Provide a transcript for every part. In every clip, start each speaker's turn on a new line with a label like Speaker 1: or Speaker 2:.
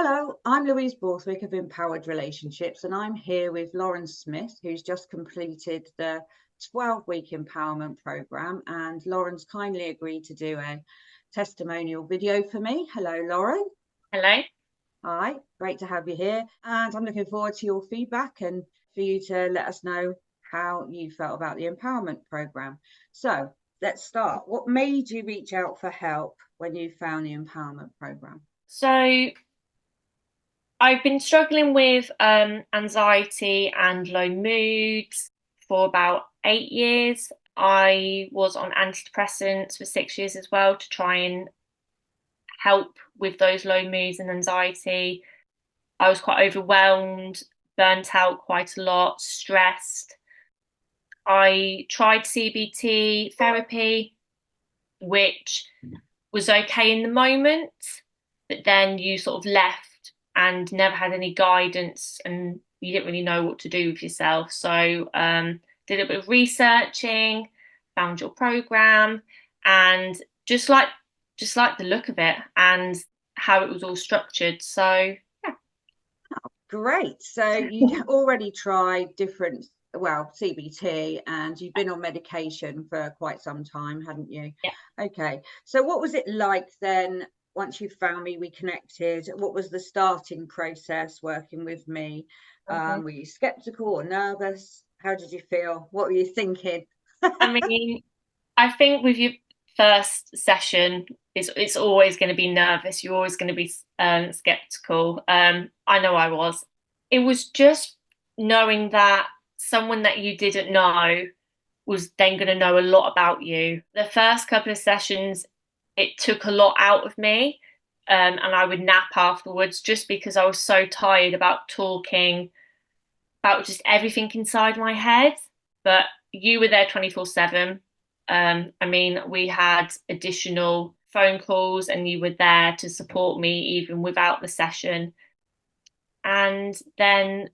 Speaker 1: Hello, I'm Louise Borthwick of Empowered Relationships, and I'm here with Lauren Smith, who's just completed the 12-week empowerment program. And Lauren's kindly agreed to do a testimonial video for me. Hello, Lauren.
Speaker 2: Hello.
Speaker 1: Hi, great to have you here. And I'm looking forward to your feedback and for you to let us know how you felt about the empowerment program. So let's start. What made you reach out for help when you found the empowerment program?
Speaker 2: So I've been struggling with anxiety and low moods for about 8 years. I was on antidepressants for 6 years as well to try and help with those low moods and anxiety. I was quite overwhelmed, burnt out quite a lot, stressed. I tried CBT therapy, which was okay in the moment, but then you sort of left and never had any guidance and you didn't really know what to do with yourself. So did a bit of researching, found your program, and just like the look of it and how it was all structured. So yeah.
Speaker 1: Great. So you already tried different, well, CBT, and you've been on medication for quite some time, hadn't you?
Speaker 2: Yeah.
Speaker 1: Okay. So what was it like then once you found me, we connected? What was the starting process working with me?
Speaker 2: Mhm.
Speaker 1: Were you skeptical or nervous? How did you feel? What were you thinking?
Speaker 2: I mean, I think with your first session, it's always going to be nervous. You're always going to be skeptical. I know I was. It was just knowing that someone that you didn't know was then going to know a lot about you. The first couple of sessions, it took a lot out of me, and I would nap afterwards just because I was so tired about talking about just everything inside my head. But you were there 24/7. I mean, we had additional phone calls and you were there to support me even without the session. And then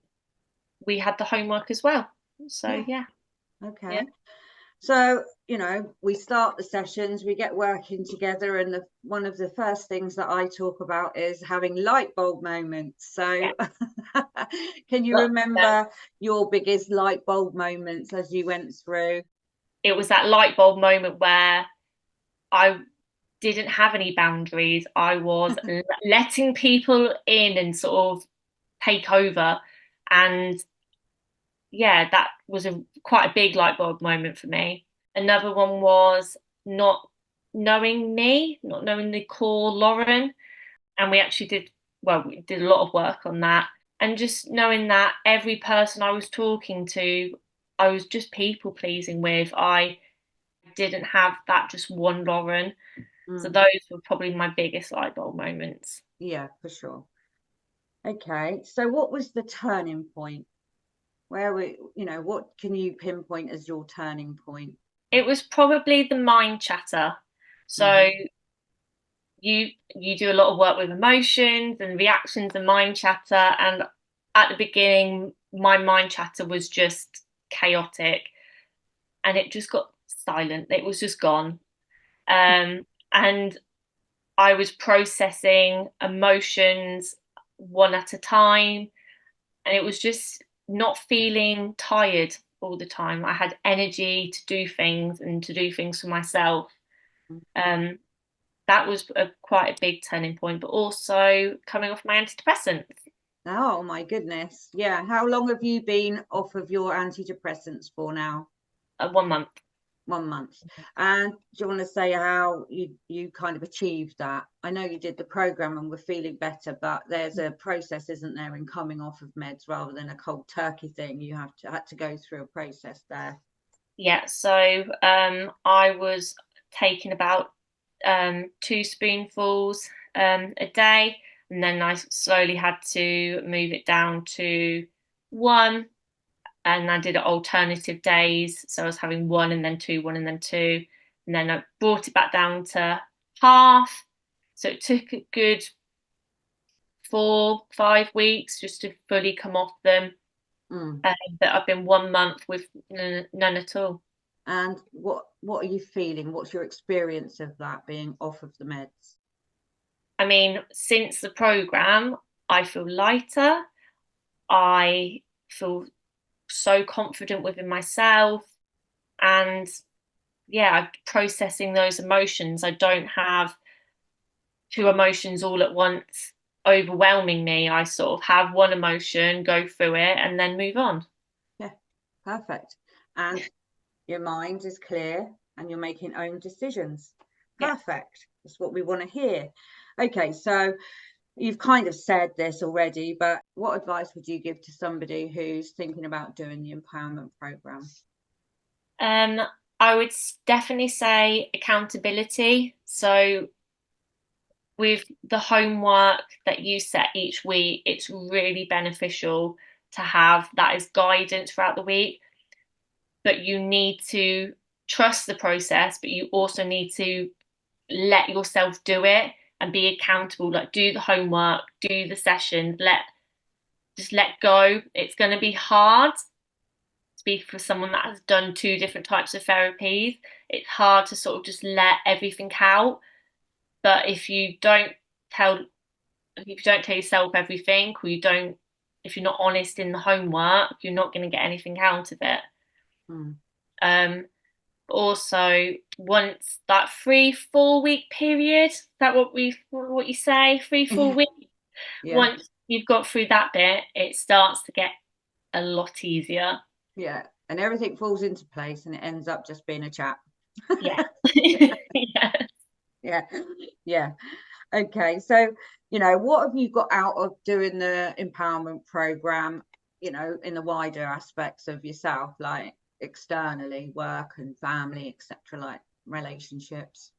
Speaker 2: we had the homework as well. So,
Speaker 1: Yeah.
Speaker 2: yeah. Yeah.
Speaker 1: Okay. So, we start the sessions, we get working together, and one of the first things that I talk about is having light bulb moments.
Speaker 2: Yeah.
Speaker 1: So, can you
Speaker 2: Lots of them.
Speaker 1: remember your biggest light bulb moments as you went through?
Speaker 2: It was that light bulb moment where I didn't have any boundaries. I was letting people in and sort of take over. And yeah, that was a quite a big light bulb moment for me. Another one was not knowing me, not knowing the core Lauren. And we actually did, well, we did a lot of work on that. And just knowing that every person I was talking to, I was just people pleasing with. I didn't have that just one Lauren. So
Speaker 1: Mm,
Speaker 2: those were probably my biggest light bulb moments.
Speaker 1: yeah, for sure. Okay. So, what was the turning point? What can you pinpoint as your turning point?
Speaker 2: It was probably the mind chatter. So
Speaker 1: Hmm.
Speaker 2: you do a lot of work with emotions and reactions and mind chatter. And at the beginning, my mind chatter was just chaotic and it just got silent. It was just gone. And I was processing emotions one at a time. And it was just not feeling tired all the time. I had energy to do things and to do things for myself. Um, that was quite a big turning point, but also coming off my antidepressants
Speaker 1: Oh my goodness. Yeah. How long have you been off of your antidepressants for now?
Speaker 2: 1 month.
Speaker 1: 1 month. And do you want to say how you kind of achieved that? I know you did the program and were feeling better, but there's a process, isn't there, in coming off of meds rather than a cold turkey thing. You had to go through a process there.
Speaker 2: Yeah, so I was taking about 2 spoonfuls a day, and then I slowly had to move it down to one, and I did it alternative days. So I was having one and then two, one and then two, and then I brought it back down to half. So it took a good 4, 5 weeks just to fully come off them.
Speaker 1: Mm.
Speaker 2: But I've been 1 month with none at all.
Speaker 1: And what are you feeling? What's your experience of that being off of the meds?
Speaker 2: I mean, since the program, I feel lighter. I feel so confident within myself. And yeah, processing those emotions. I don't have two emotions all at once overwhelming me. I sort of have one emotion, go through it, and then move on.
Speaker 1: Yeah, perfect. And your mind is clear and you're making own decisions.
Speaker 2: Yeah.
Speaker 1: Perfect. That's what we want to hear. Okay, so you've kind of said this already, but what advice would you give to somebody who's thinking about doing the empowerment program?
Speaker 2: Um, I would definitely say accountability. So with the homework that you set each week, it's really beneficial to have that as guidance throughout the week. But you need to trust the process, but you also need to let yourself do it and be accountable. Like, do the homework, do the sessions, just let go. It's going to be hard. Speak for someone that has done two different types of therapies. It's hard to sort of just let everything out. But tell if you don't tell yourself everything, or if you're not honest in the homework, you're not going to get anything out of it.
Speaker 1: Hmm.
Speaker 2: Also, once that 3-4 week period, is that what you say, 3-4 weeks.
Speaker 1: Yeah,
Speaker 2: Once you've got through that bit, it starts to get a lot easier.
Speaker 1: yeah. And everything falls into place and it ends up just being a chat.
Speaker 2: Yeah. Yeah.
Speaker 1: Yeah, yeah. Okay, so what have you got out of doing the empowerment program, in the wider aspects of yourself, like externally, work and family, etc., like relationships?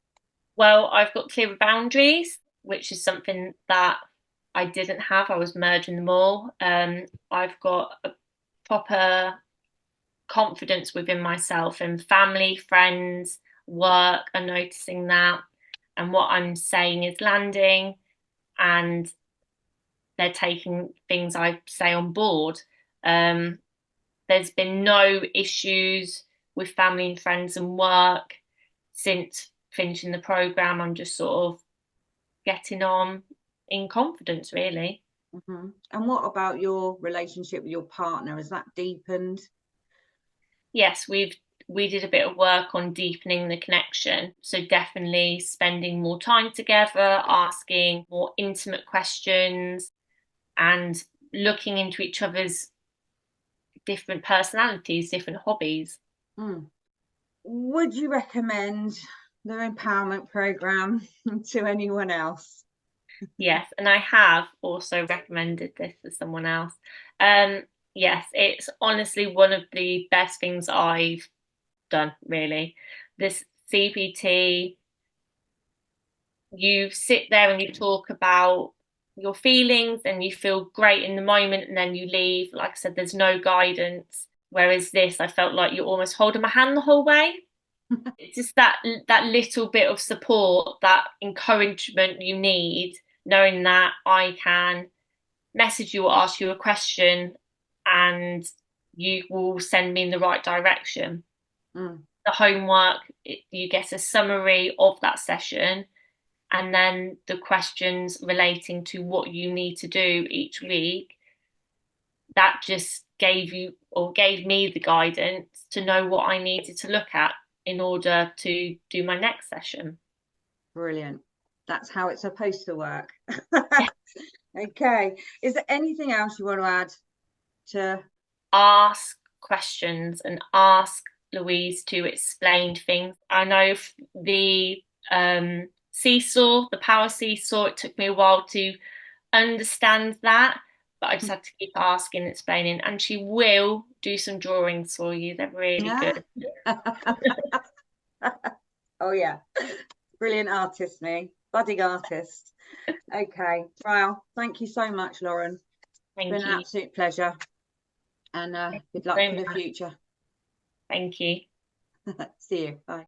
Speaker 2: Well, I've got clearer boundaries, which is something that I didn't have. I was merging them all. I've got a proper confidence within myself, and family, friends, work are noticing that. And what I'm saying is landing, and they're taking things I say on board. Um, there's been no issues with family and friends and work since finishing the program. I'm just sort of getting on in confidence, really.
Speaker 1: Mm-hmm. And what about your relationship with your partner? Has that deepened?
Speaker 2: Yes, we did a bit of work on deepening the connection. So definitely spending more time together, asking more intimate questions, and looking into each other's different personalities, different hobbies.
Speaker 1: Mm. Would you recommend the empowerment program to anyone else?
Speaker 2: Yes, and I have also recommended this to someone else. Um, yes, it's honestly one of the best things I've done, really. This CBT, you sit there and you talk about your feelings and you feel great in the moment and then you leave. Like I said, there's no guidance. Whereas this, I felt like you're almost holding my hand the whole way. It's just that little bit of support, that encouragement you need, knowing that I can message you or ask you a question and you will send me in the right direction.
Speaker 1: Mm.
Speaker 2: The homework, you get a summary of that session, and then the questions relating to what you need to do each week. That just gave me the guidance to know what I needed to look at in order to do my next session.
Speaker 1: Brilliant. That's how it's supposed to work. Okay. Is there anything else you want to add to?
Speaker 2: Ask questions and ask Louise to explain things. I know the seesaw, the power seesaw, it took me a while to understand that, but I just had to keep asking, explaining, and she will do some drawings for you. They're really
Speaker 1: Yeah.
Speaker 2: good.
Speaker 1: Oh yeah. Brilliant artist, me. Budding artist. Okay. Well, thank you so much, Lauren. It's been
Speaker 2: Thank
Speaker 1: an
Speaker 2: you.
Speaker 1: absolute pleasure. And
Speaker 2: Thank you
Speaker 1: good luck
Speaker 2: so
Speaker 1: for the
Speaker 2: much.
Speaker 1: future.
Speaker 2: Thank you.
Speaker 1: See you. Bye.